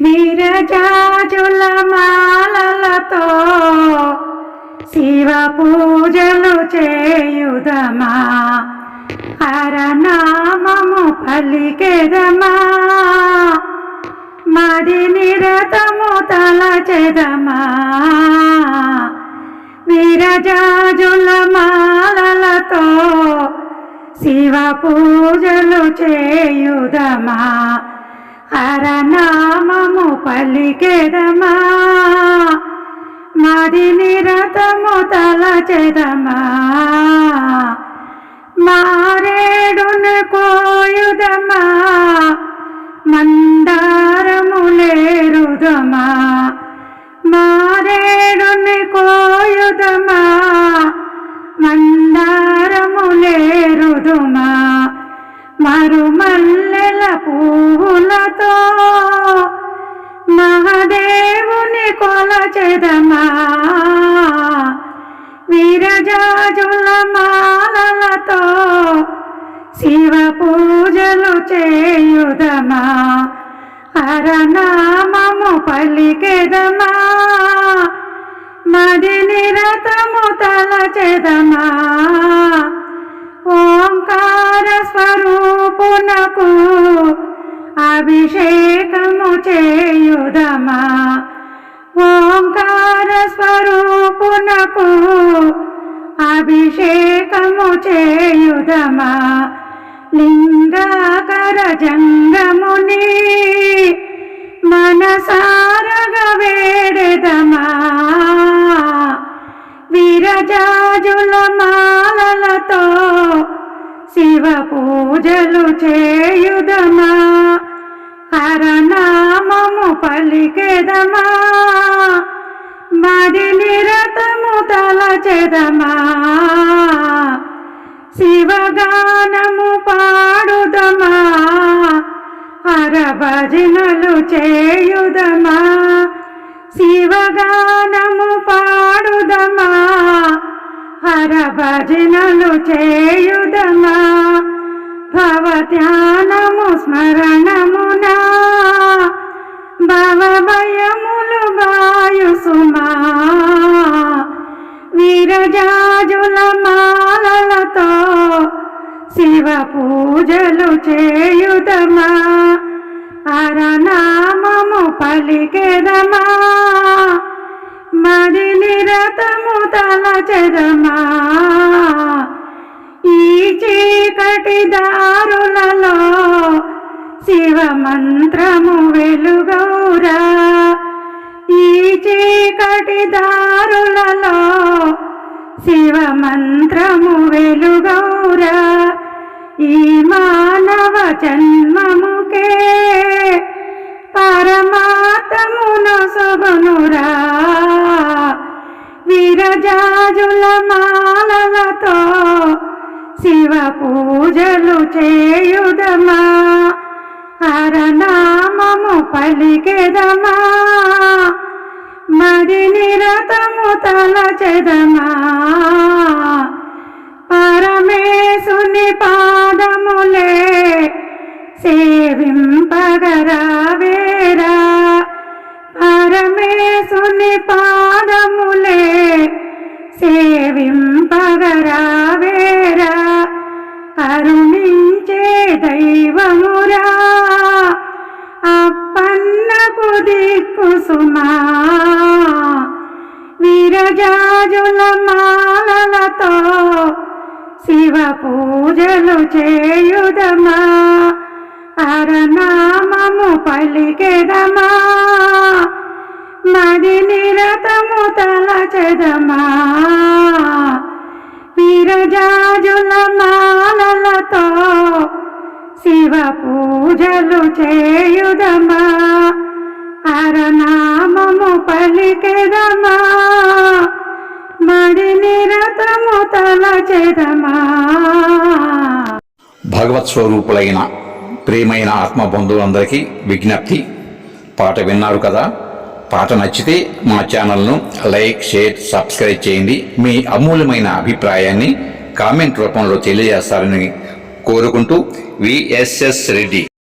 నీరజాజుల మాలలతో శివ పూజలు చేయుదమా, హరనామము పలికెదమా, మది నిరతము తలచెదమా. నీరజాజుల మాలలతో శివ పూజలు చేయుదమా, హరనామము పలికెదమా, మది నిరతము తలచెదమా. మారేడును కోయుదమా, మందారములేరుదమా, మారేడుని కోయుదమా, మందారములేరుదుమా. మరుమల్లెల పువ్వులతో మహాదేవుని కొలచెదమా, వీరజాజుల మాలలతో శివ పూజలు చేయుదమా, హరనామము పలికెదమా, మది నిరతము తలచెదమా. ఓంకార స్వరూపునకు అభిషేకము చేయుదమా, ఓంకార స్వరూపునకు అభిషేకము చేయుదమా. లింగాకర జంగముని మనసారగా వేడెదమా, విరజాజుల మాలలతో శివ పూజలు చేయుదమా, హరనామము పలికెదమా, మది నిరతము తలచెదమా. శివగానము పాడుదమా, హర భజనలు చేయుదమా, శివగానము పాడుదమా, హర భజనలు చేయుదమా. భవధ్యానము స్మరణమునా భవభయములు బాయుసుమా, వీరజాజుల మాలలతో శివ పూజలు చేయుదమా, హరనామము పలికెదమా, మది నిరతము తలచెదమా. ఈ చీకటి దారులలో శివ మంత్రము వెలుగౌరా, ఈ చీకటి దారులలో శివ మంత్రము వెలుగౌరా. ఈ మానవ జన్మముకే పరమాత్మను సొగనురా, విరజాజుల మాలలతో శివ పూజలు చేయుదమా, హరనామము పలికెదమా, మది నిరతము తలచెదమా. పరమేశుని పాదములే సేవింపగరావేరా, పరమేశుని పాదములే సేవింపగరావేరా. కరుణించే దైవమురా, అప్పన్నకు దిక్కు సుమా, వీరజాజుల మాలలతో శివ పూజలు చేయుదమా, హరనామము పలికెదమా, మది నిరతము తలచెదమా. వీరజాజుల మాలలతో శివ పూజలు చేయుదమా, హరనామము పలికెదమా, మది నిరతము తలచెదమా. భగవత్ స్వరూపులైన ప్రియమైన ఆత్మబంధువులందరికీ విజ్ఞప్తి. పాట విన్నారు కదా, పాట నచ్చితే మా ఛానల్ను లైక్, షేర్, సబ్స్క్రైబ్ చేయండి. మీ అమూల్యమైన అభిప్రాయాన్ని కామెంట్ రూపంలో తెలియజేస్తారని కోరుకుంటూ విఎస్ఎస్ రెడ్డి.